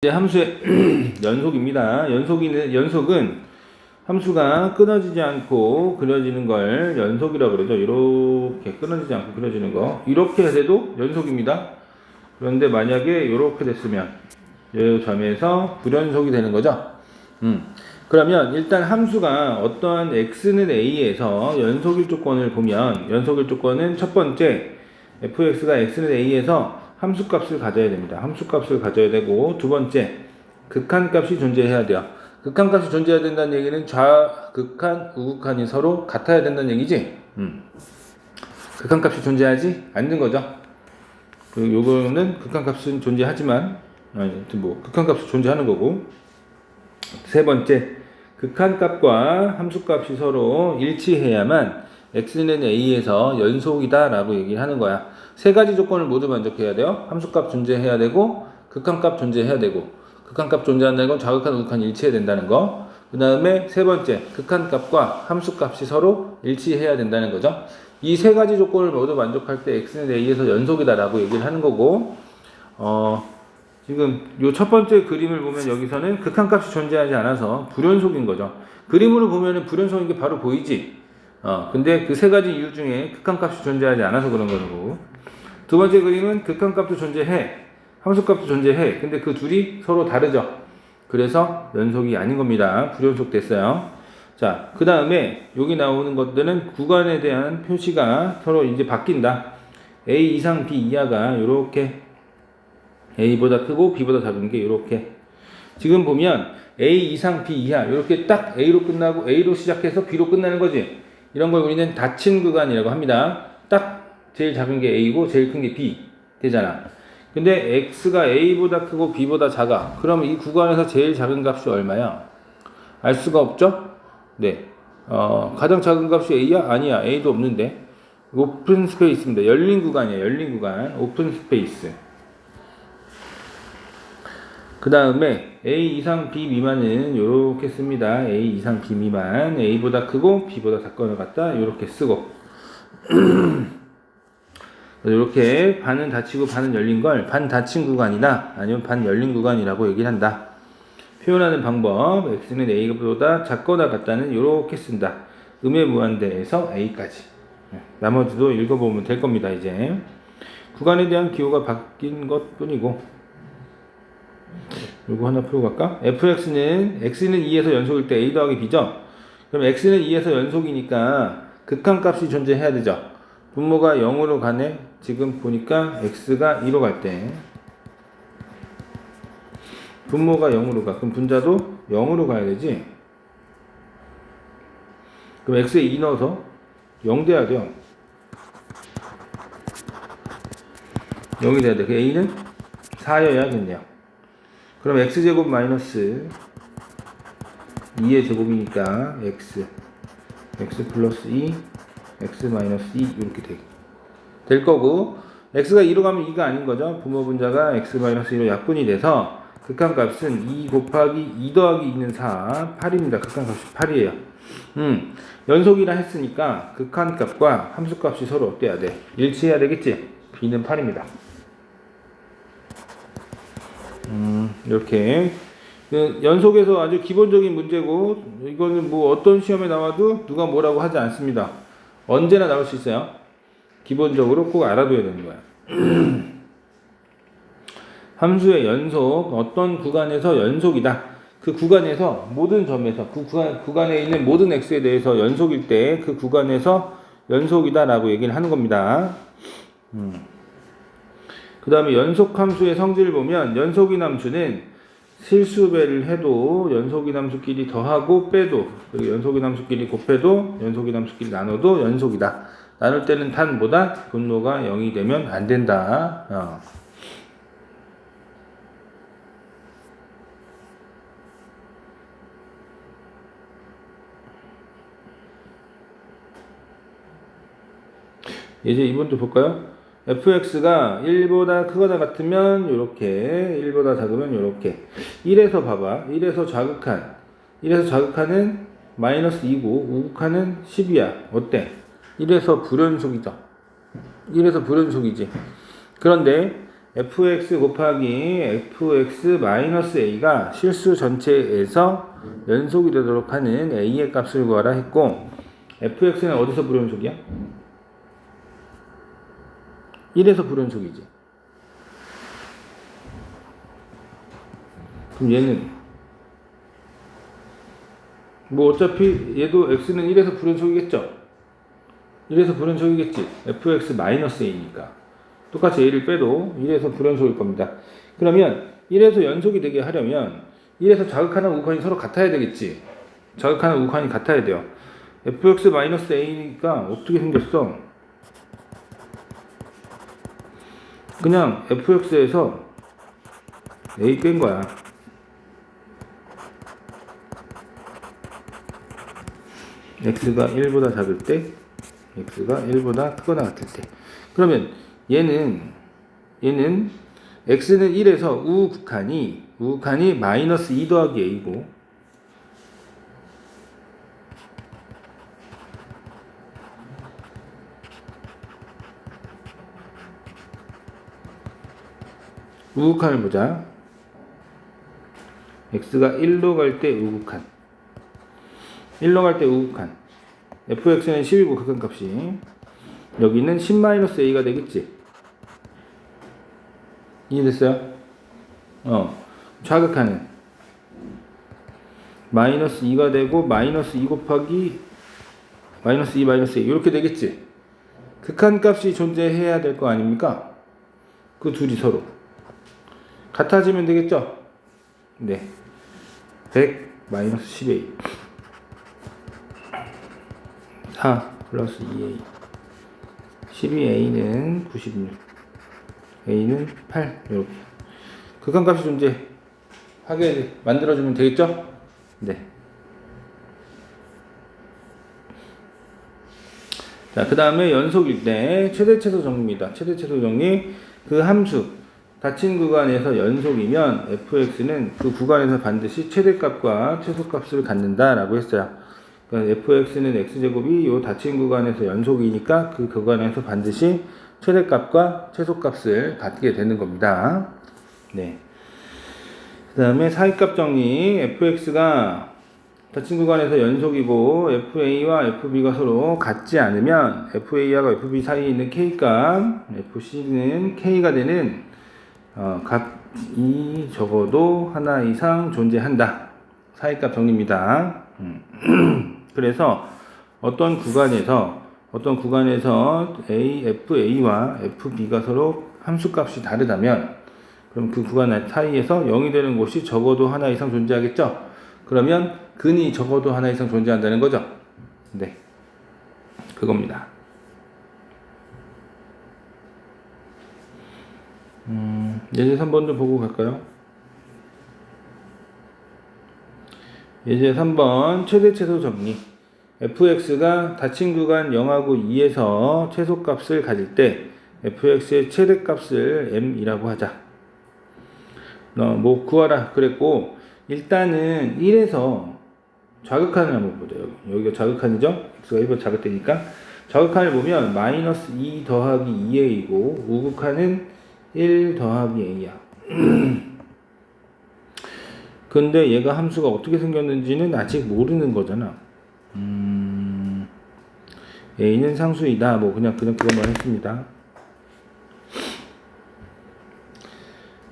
이제 함수의 연속입니다. 연속은 함수가 끊어지지 않고 그려지는 걸 연속이라고 그러죠. 이렇게 끊어지지 않고 그려지는 거. 이렇게 해도 연속입니다. 그런데 만약에 이렇게 됐으면 이 점에서 불연속이 되는 거죠. 그러면 일단 함수가 어떠한 x는 a에서 연속일 조건을 보면 연속일 조건은 첫 번째 fx가 x는 a에서 함수값을 가져야 됩니다. 함수값을 가져야 되고 두 번째 극한값이 존재해야 돼요. 극한값이 존재해야 된다는 얘기는 좌극한, 우극한이 서로 같아야 된다는 얘기지. 극한값이 존재하지 않는 거죠. 그리고 요거는 극한값은 존재하지만 극한값이 존재하는 거고. 세 번째 극한값과 함수값이 서로 일치해야만 x는 a에서 연속이다 라고 얘기하는 거야. 세 가지 조건을 모두 만족해야 돼요. 함수값 존재해야 되고 극한값 존재해야 되고 극한값 존재한다는 건 좌극한 우극한이 일치해야 된다는 거. 그 다음에 세 번째 극한값과 함수값이 서로 일치해야 된다는 거죠. 이 세 가지 조건을 모두 만족할 때 x는 a에서 연속이다 라고 얘기를 하는 거고, 지금 요 첫 번째 그림을 보면 여기서는 극한값이 존재하지 않아서 불연속인 거죠. 그림으로 보면은 불연속인 게 바로 보이지. 근데 그 세 가지 이유 중에 극한값이 존재하지 않아서 그런 거고. 두 번째 그림은 극한값도 존재해, 함수값도 존재해. 근데 그 둘이 서로 다르죠. 그래서 연속이 아닌 겁니다. 불연속 됐어요. 자, 그 다음에 여기 나오는 것들은 구간에 대한 표시가 서로 이제 바뀐다. a 이상 b 이하가 이렇게 a보다 크고 b보다 작은 게 이렇게. 지금 보면 a 이상 b 이하 이렇게 딱 a로 끝나고 a로 시작해서 b로 끝나는 거지. 이런 걸 우리는 닫힌 구간이라고 합니다. 딱 제일 작은 게 a고 제일 큰 게 b 되잖아. 근데 x가 a보다 크고 b보다 작아. 그럼 이 구간에서 제일 작은 값이 얼마야? 알 수가 없죠? 네. 가장 작은 값이 a야? 아니야. a도 없는데. 오픈 스페이스입니다. 열린 구간이에요. 열린 구간. 오픈 스페이스. 그 다음에 a 이상 b 미만은 이렇게 씁니다. a 이상 b 미만, a보다 크고 b보다 작거나 같다 이렇게 쓰고 이렇게 반은 닫히고 반은 열린 걸 반 닫힌 구간이다 아니면 반 열린 구간이라고 얘기를 한다. 표현하는 방법, x는 a보다 작거나 같다는 이렇게 쓴다. 음의 무한대에서 a까지. 나머지도 읽어보면 될 겁니다. 이제 구간에 대한 기호가 바뀐 것 뿐이고. 이거 하나 풀고 갈까? fx는 x는 2에서 연속일 때 a 더하기 b죠? 그럼 x는 2에서 연속이니까 극한값이 존재해야 되죠? 분모가 0으로 가네? 지금 보니까 x가 2로 갈 때 분모가 0으로 가. 그럼 분자도 0으로 가야 되지? 그럼 x에 2 넣어서 0 돼야 돼요. 0이 돼야 돼. 그 a는 4여야겠네요. 그럼 x제곱 마이너스 2의 제곱이니까 x 플러스 2 x 마이너스 2 이렇게 될 거고, x가 2로 가면 2가 아닌 거죠. 분모 분자가 x 마이너스 2로 약분이 돼서 극한값은 2 곱하기 2 더하기 2는 4 8입니다. 극한값이 8이에요. 연속이라 했으니까 극한값과 함수값이 서로 어때야 돼? 일치해야 되겠지? b는 8입니다. 이렇게 연속에서 아주 기본적인 문제고, 이거는 뭐 어떤 시험에 나와도 누가 뭐라고 하지 않습니다. 언제나 나올 수 있어요. 기본적으로 꼭 알아둬야 되는 거야. 함수의 연속, 어떤 구간에서 연속이다. 그 구간에서 모든 점에서 그 구간에 있는 모든 x에 대해서 연속일 때 그 구간에서 연속이다 라고 얘기를 하는 겁니다. 그 다음에 연속함수의 성질을 보면 연속인 함수는 실수배를 해도 연속인 함수끼리 더하고 빼도, 그리고 연속인 함수끼리 곱해도 연속인 함수끼리 나눠도 연속이다. 나눌 때는 단보다 분모가 0이 되면 안 된다. 이제 이번도 볼까요? fx가 1보다 크거나 같으면 이렇게, 1보다 작으면 이렇게. 1에서 봐봐. 1에서 좌극한. 1에서 좌극한은 마이너스 2고 우극한은 10이야. 어때? 1에서 불연속이죠. 1에서 불연속이지. 그런데 fx 곱하기 fx 마이너스 a가 실수 전체에서 연속이 되도록 하는 a의 값을 구하라 했고, fx는 어디서 불연속이야? 1에서 불연속이지. 그럼 얘는 뭐 어차피 얘도 x는 1에서 불연속이겠죠? 1에서 불연속이겠지. fx 마이너스 a니까 똑같이 a를 빼도 1에서 불연속일 겁니다. 그러면 1에서 연속이 되게 하려면 1에서 자극하는 우극한이 서로 같아야 되겠지. 자극하는 우극한이 같아야 돼요. fx 마이너스 a가 어떻게 생겼어? 그냥 fx에서 a 뺀 거야. x가 1보다 작을 때, x가 1보다 크거나 같을 때. 그러면 얘는 x는 1에서 우극한이 마이너스 2 더하기 a고, 우극한을 보자. x가 1로 갈 때 우극한, 1로 갈 때 우극한, fx는 10이고 극한값이, 여기는 10-a가 되겠지. 이해됐어요? 좌극한은 마이너스 2가 되고 마이너스 2 곱하기 마이너스 2 마이너스 2 이렇게 되겠지. 극한값이 존재해야 될 거 아닙니까? 그 둘이 서로 같아지면 되겠죠? 네. 100 마이너스 10a 4 플러스 2a 12a는 96 a는 8 이렇게 극한값이 존재하게 만들어주면 되겠죠? 네. 자, 그 다음에 연속일 때 최대최소 정리입니다. 최대최소 정리, 그 함수 닫힌 구간에서 연속이면 fx는 그 구간에서 반드시 최대값과 최소값을 갖는다 라고 했어요. 그러니까 fx는 x제곱이 요 닫힌 구간에서 연속이니까 그 구간에서 반드시 최대값과 최소값을 갖게 되는 겁니다. 네. 그 다음에 사이값 정리, fx가 닫힌 구간에서 연속이고 fa와 fb가 서로 같지 않으면 fa와 fb 사이에 있는 k값, fc는 k가 되는 값이 적어도 하나 이상 존재한다. 사이값 정리입니다. 그래서 어떤 구간에서 fa와 fb가 서로 함수값이 다르다면, 그럼 그 구간 사이에서 0이 되는 곳이 적어도 하나 이상 존재하겠죠? 그러면 근이 적어도 하나 이상 존재한다는 거죠? 네. 그겁니다. 예제 3번도 보고 갈까요? 예제 3번 최대최소 정리. fx가 닫힌 구간 0하고 2에서 최소값을 가질 때 fx의 최대값을 m이라고 하자. 뭐 구하라 그랬고, 일단은 1에서 좌극한을 한번 보자. 여기가 좌극한이죠? x가 1보다 작을 때니까 좌극한을 보면 마이너스 2 더하기 2a이고 우극한은 1 더하기 a야. 근데 얘가 함수가 어떻게 생겼는지는 아직 모르는 거잖아. a는 상수이다. 뭐 그냥 그것만 했습니다.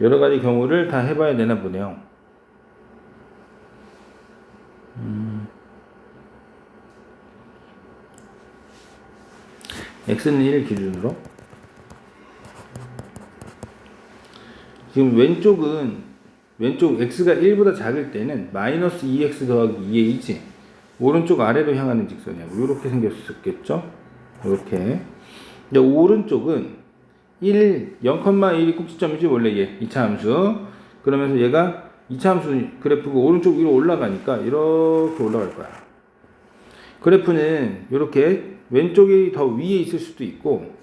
여러 가지 경우를 다 해봐야 되나 보네요. x는 1 기준으로. 지금 왼쪽 x가 1보다 작을 때는 마이너스 2x 더하기 2a이지, 오른쪽 아래로 향하는 직선이야. 이렇게 생겼었겠죠? 이렇게. 근데 오른쪽은 0,1이 꼭지점이지 원래 얘 2차 함수. 그러면서 얘가 2차 함수 그래프고 오른쪽 위로 올라가니까 이렇게 올라갈 거야. 그래프는 이렇게 왼쪽이 더 위에 있을 수도 있고,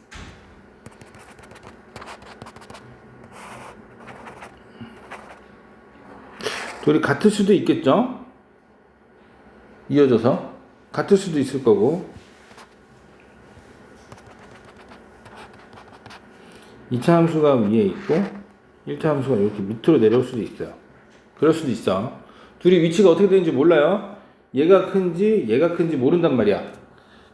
둘이 같을 수도 있겠죠? 이어져서 같을 수도 있을 거고, 2차 함수가 위에 있고 1차 함수가 이렇게 밑으로 내려올 수도 있어요. 그럴 수도 있어. 둘이 위치가 어떻게 되는지 몰라요. 얘가 큰지 모른단 말이야.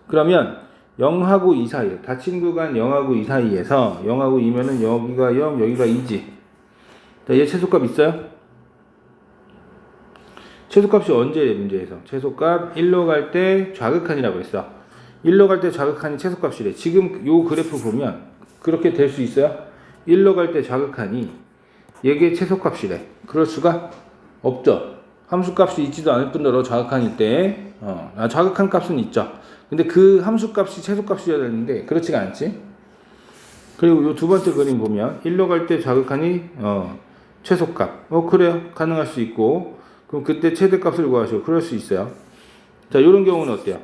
그러면 0하고 2 사이, 닫힌 구간 0하고 2 사이에서 0하고 2면은 여기가 0, 여기가 2지. 자, 얘 최소값 있어요? 최소값이 언제래, 문제에서? 최소값 1로 갈 때 좌극한이라고 했어. 1로 갈 때 좌극한이 최소값이래. 지금 요 그래프 보면 그렇게 될 수 있어요? 1로 갈 때 좌극한이 얘게 최소값이래. 그럴 수가 없죠. 함수값이 있지도 않을 뿐더러 좌극한일 때, 좌극한 값은 있죠. 근데 그 함수값이 최소값이어야 되는데 그렇지가 않지. 그리고 요 두 번째 그림 보면 1로 갈 때 좌극한이 최소값. 그래요. 가능할 수 있고, 그럼 그때 최대값을 구하시고 그럴 수 있어요. 자, 요런 경우는 어때요?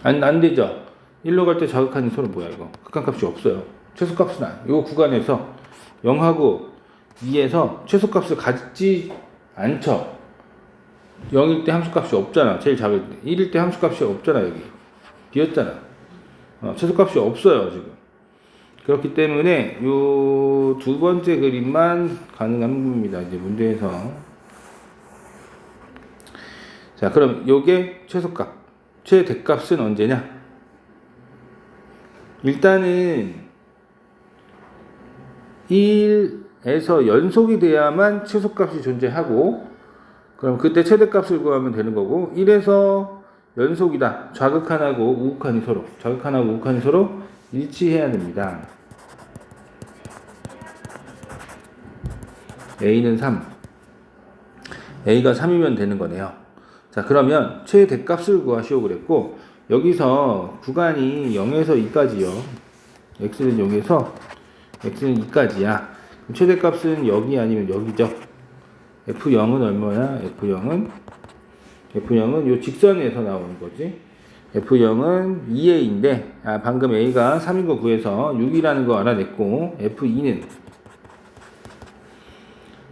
안 되죠. 1로 갈 때 좌극한이 서로 뭐야 이거? 극한값이 없어요. 최소값은 요 구간에서 0하고 2에서 최소값을 갖지 않죠. 0일 때 함수값이 없잖아. 제일 작을 때. 1일 때 함수값이 없잖아. 여기 비었잖아. 최소값이 없어요 지금. 그렇기 때문에 요 두 번째 그림만 가능한 겁니다. 이제 문제에서. 자, 그럼 요게 최소값. 최대값은 언제냐? 일단은 1에서 연속이 돼야만 최소값이 존재하고, 그럼 그때 최대값을 구하면 되는 거고, 1에서 연속이다. 좌극한하고 우극한이 서로 일치해야 됩니다. A는 3. A가 3이면 되는 거네요. 자, 그러면 최대값을 구하시오 그랬고, 여기서 구간이 0에서 2까지요. x는 0에서 x는 2까지야. 최대값은 여기 아니면 여기죠. F0은 얼마야? F0은 요 직선에서 나오는 거지. F0은 2A인데, 방금 A가 3인 거 구해서 6이라는 거 알아냈고,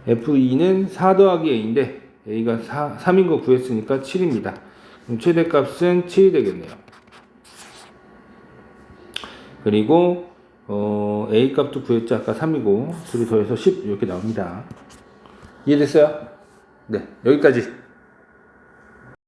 F2는 4 더하기 A인데, A가 3인 거 구했으니까 7입니다. 그럼 최대값은 7이 되겠네요. 그리고, A 값도 구했죠. 아까 3이고, 2를 더해서 10 이렇게 나옵니다. 이해됐어요? 네, 여기까지.